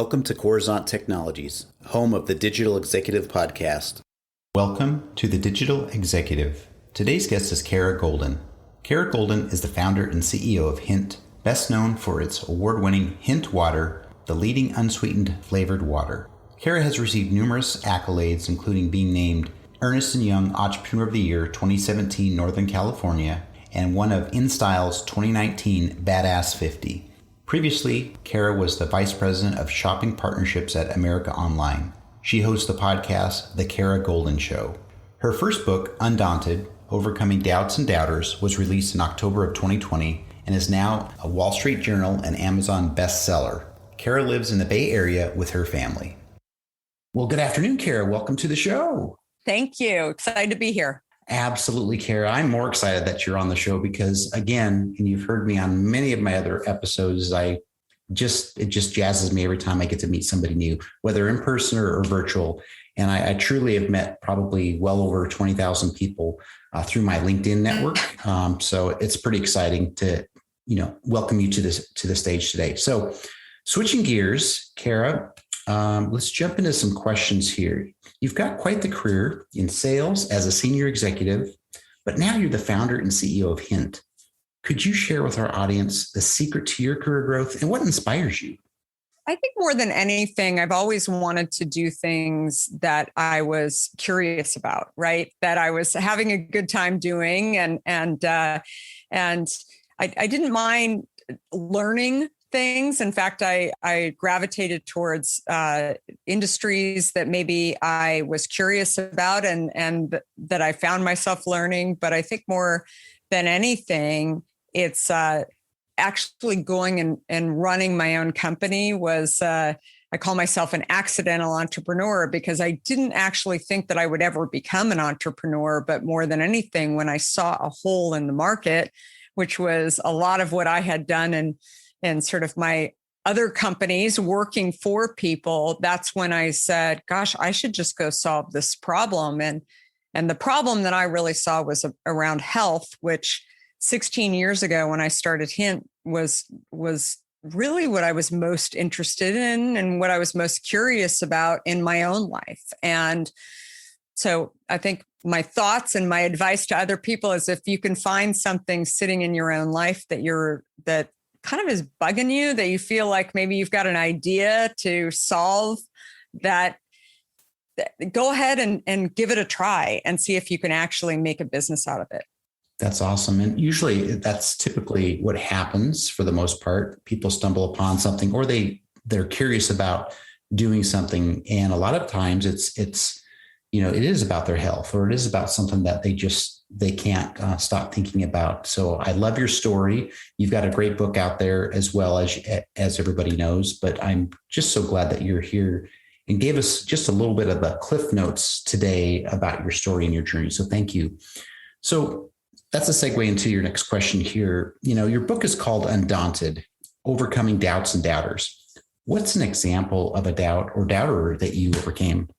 Welcome to Coruzant Technologies, home of the Digital Executive Podcast. Welcome to the Digital Executive. Today's guest is Kara Golden. Kara Golden is the founder and CEO of Hint, best known for its award-winning Hint Water, the leading unsweetened flavored water. Kara has received numerous accolades, including being named Ernst & Young Entrepreneur of the Year 2017 Northern California and one of InStyle's 2019 Badass 50. Previously, Kara was the Vice President of Shopping Partnerships at America Online. She hosts the podcast, The Kara Golden Show. Her first book, Undaunted, Overcoming Doubts and Doubters, was released in October of 2020 and is now a Wall Street Journal and Amazon bestseller. Kara lives in the Bay Area with her family. Well, good afternoon, Kara. Welcome to the show. Thank you. Excited to be here. Absolutely, Kara. I'm more excited that you're on the show because, again, and you've heard me on many of my other episodes, it just jazzes me every time I get to meet somebody new, whether in person or virtual. And I truly have met probably well over 20,000 people through my LinkedIn network. So it's pretty exciting to, welcome you to the stage today. So switching gears, Kara, let's jump into some questions here. You've got quite the career in sales as a senior executive, but now you're the founder and CEO of Hint. Could you share with our audience the secret to your career growth and what inspires you? I think more than anything, I've always wanted to do things that I was curious about, right? That I was having a good time doing. And I didn't mind learning things. In fact, I gravitated towards industries that maybe I was curious about and that I found myself learning. But I think more than anything, it's actually going and running my own company was, I call myself an accidental entrepreneur because I didn't actually think that I would ever become an entrepreneur. But more than anything, when I saw a hole in the market, which was a lot of what I had done and sort of my other companies working for people, that's when I said, gosh, I should just go solve this problem. And the problem that I really saw was around health, which 16 years ago when I started Hint was really what I was most interested in and what I was most curious about in my own life. And so I think my thoughts and my advice to other people is if you can find something sitting in your own life that kind of is bugging you, that you feel like maybe you've got an idea to solve, that go ahead and give it a try and see if you can actually make a business out of it. That's awesome. And usually that's typically what happens for the most part. People stumble upon something or they're curious about doing something. And a lot of times it is about their health or it is about something that they can't stop thinking about. So I love your story. You've got a great book out there as well as everybody knows, but I'm just so glad that you're here and gave us just a little bit of the cliff notes today about your story and your journey. So thank you. So that's a segue into your next question here. Your book is called Undaunted, Overcoming Doubts and Doubters. What's an example of a doubt or doubter that you overcame?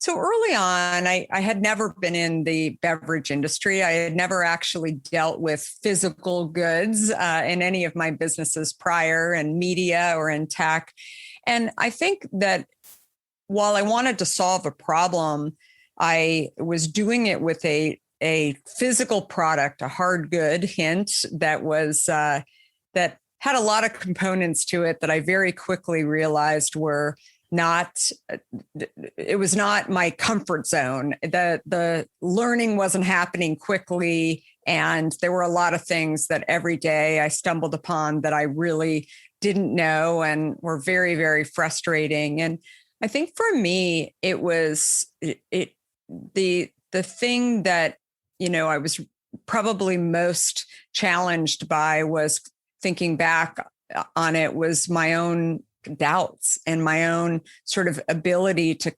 So early on, I had never been in the beverage industry. I had never actually dealt with physical goods in any of my businesses prior in media or in tech. And I think that while I wanted to solve a problem, I was doing it with a physical product, a hard good, Hint, that was that had a lot of components to it that I very quickly realized it was not my comfort zone. The learning wasn't happening quickly. And there were a lot of things that every day I stumbled upon that I really didn't know and were very, very frustrating. And I think for me, it was the thing that, I was probably most challenged by was thinking back on it was my own doubts and my own sort of ability to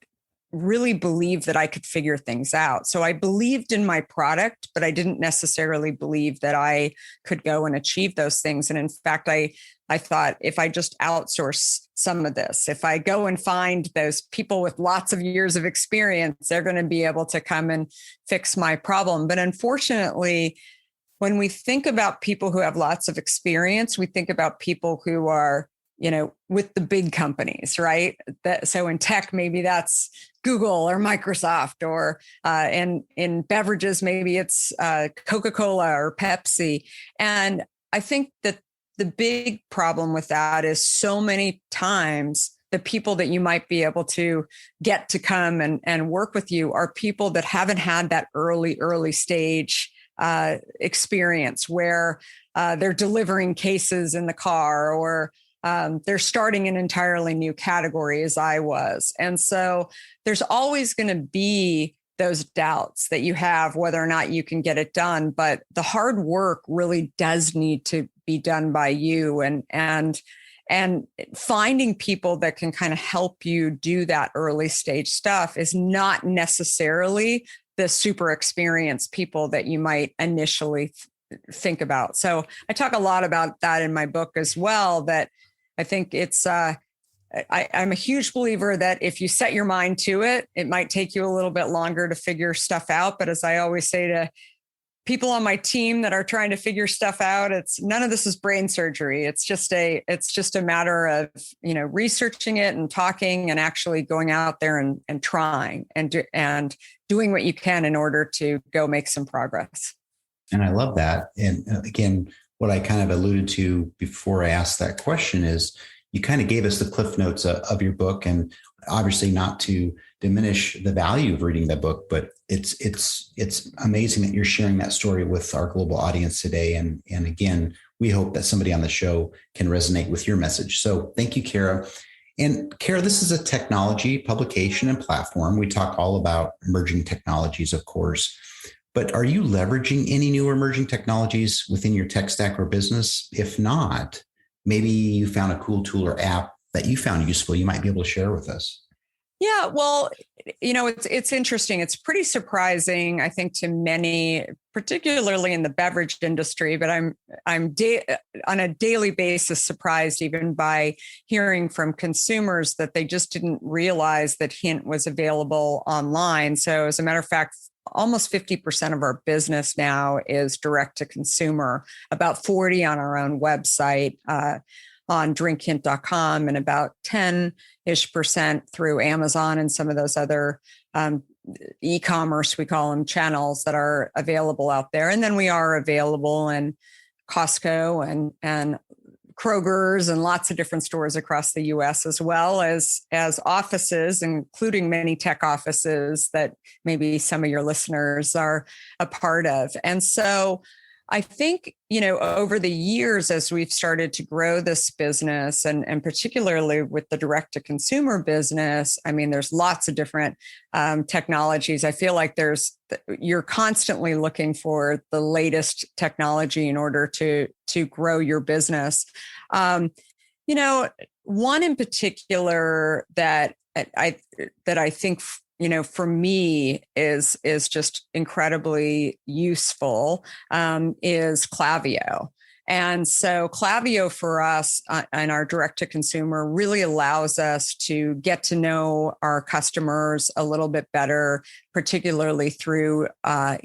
really believe that I could figure things out. So I believed in my product, but I didn't necessarily believe that I could go and achieve those things. And in fact, I thought if I just outsource some of this, if I go and find those people with lots of years of experience, they're going to be able to come and fix my problem. But unfortunately, when we think about people who have lots of experience, we think about people who are with the big companies, right? So in tech, maybe that's Google or Microsoft, or in beverages, maybe it's Coca-Cola or Pepsi. And I think that the big problem with that is so many times the people that you might be able to get to come and work with you are people that haven't had that early stage experience where they're delivering cases in the car, or they're starting an entirely new category, as I was. And so there's always going to be those doubts that you have whether or not you can get it done. But the hard work really does need to be done by you, and finding people that can kind of help you do that early stage stuff is not necessarily the super experienced people that you might initially think about. So I talk a lot about that in my book as well, that I think it's, I'm a huge believer that if you set your mind to it, it might take you a little bit longer to figure stuff out. But as I always say to people on my team that are trying to figure stuff out, it's none of this is brain surgery. It's just a matter of, researching it and talking and actually going out there and trying and doing what you can in order to go make some progress. And I love that. And again, what I kind of alluded to before I asked that question is you kind of gave us the cliff notes of your book, and obviously not to diminish the value of reading the book, but it's amazing that you're sharing that story with our global audience today. And again, we hope that somebody on the show can resonate with your message. So thank you, Kara. And Kara, this is a technology publication and platform. We talk all about emerging technologies, of course, but are you leveraging any new emerging technologies within your tech stack or business? If not, maybe you found a cool tool or app that you found useful you might be able to share with us. Yeah, well, it's interesting. It's pretty surprising, I think, to many, particularly in the beverage industry. But I'm on a daily basis surprised even by hearing from consumers that they just didn't realize that Hint was available online. So, as a matter of fact, almost 50% of our business now is direct to consumer. About 40 on our own website. On drinkhint.com, and about 10-ish% through Amazon and some of those other e-commerce, we call them, channels that are available out there. And then we are available in Costco and Kroger's and lots of different stores across the US, as well as offices, including many tech offices that maybe some of your listeners are a part of. And so I think, over the years, as we've started to grow this business, and particularly with the direct to consumer business, I mean, there's lots of different technologies. I feel like you're constantly looking for the latest technology in order to grow your business. One in particular that I think, for me is just incredibly useful, is Klaviyo. And so Klaviyo for us and our direct to consumer really allows us to get to know our customers a little bit better, particularly through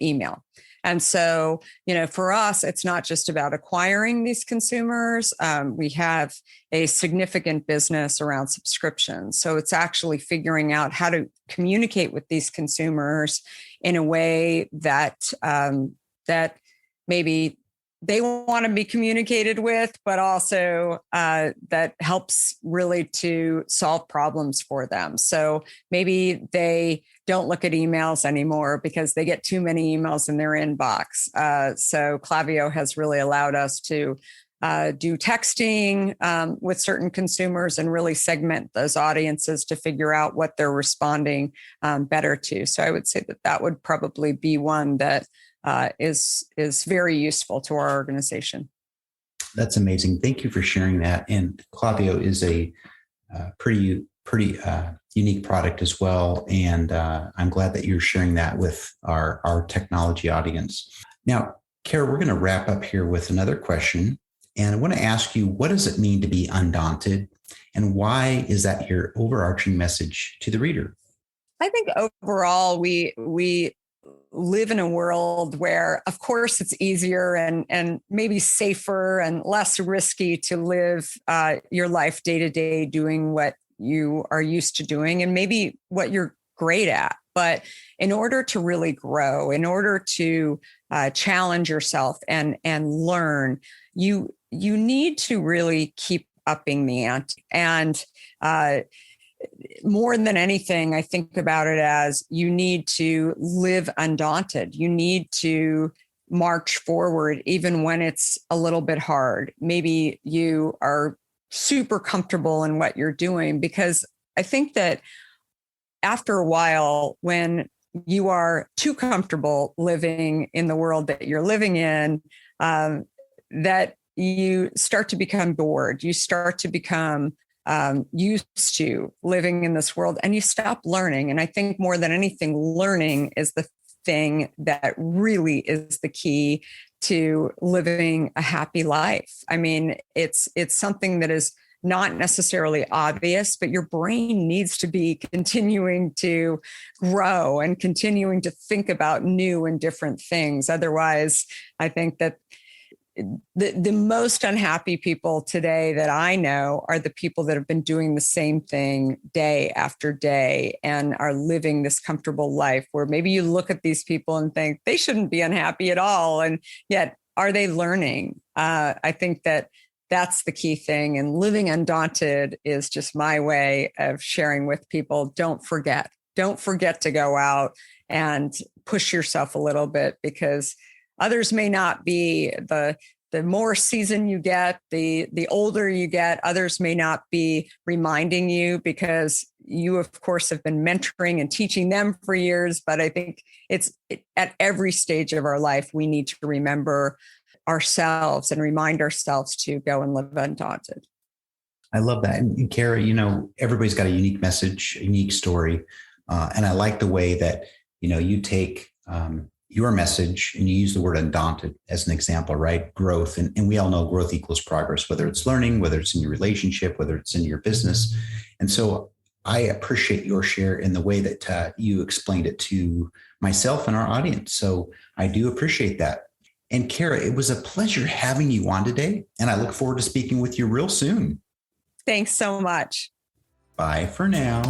email. And so, for us, it's not just about acquiring these consumers. We have a significant business around subscriptions. So it's actually figuring out how to communicate with these consumers in a way that that maybe they want to be communicated with, but also that helps really to solve problems for them. So maybe they don't look at emails anymore because they get too many emails in their inbox. So Klaviyo has really allowed us to do texting with certain consumers and really segment those audiences to figure out what they're responding better to. So I would say that would probably be one that is very useful to our organization. That's amazing. Thank you for sharing that. And Klaviyo is a pretty unique product as well. And I'm glad that you're sharing that with our technology audience. Now, Kara, we're going to wrap up here with another question. And I want to ask you, what does it mean to be undaunted? And why is that your overarching message to the reader? I think overall, we live in a world where, of course, it's easier and maybe safer and less risky to live your life day to day doing what you are used to doing and maybe what you're great at. But in order to really grow, in order to challenge yourself and learn, you need to really keep upping the ante. And more than anything, I think about it as you need to live undaunted. You need to march forward, even when it's a little bit hard. Maybe you are super comfortable in what you're doing, because I think that after a while, when you are too comfortable living in the world that you're living in, that you start to become bored. You start to become used to living in this world, and you stop learning. And I think more than anything, learning is the thing that really is the key to living a happy life. I mean, it's something that is not necessarily obvious, but your brain needs to be continuing to grow and continuing to think about new and different things. Otherwise, I think that the most unhappy people today that I know are the people that have been doing the same thing day after day and are living this comfortable life, where maybe you look at these people and think they shouldn't be unhappy at all. And yet, are they learning? I think that that's the key thing. And living undaunted is just my way of sharing with people. Don't forget to go out and push yourself a little bit, because others may not be the more seasoned you get, the older you get, others may not be reminding you, because you, of course, have been mentoring and teaching them for years. But I think at every stage of our life, we need to remember ourselves and remind ourselves to go and live undaunted. I love that. And Kara, everybody's got a unique message, a unique story. And I like the way that, you take your message and you use the word undaunted as an example, right? Growth. And we all know growth equals progress, whether it's learning, whether it's in your relationship, whether it's in your business. And so I appreciate your share in the way that you explained it to myself and our audience. So I do appreciate that. And Kara, it was a pleasure having you on today. And I look forward to speaking with you real soon. Thanks so much. Bye for now.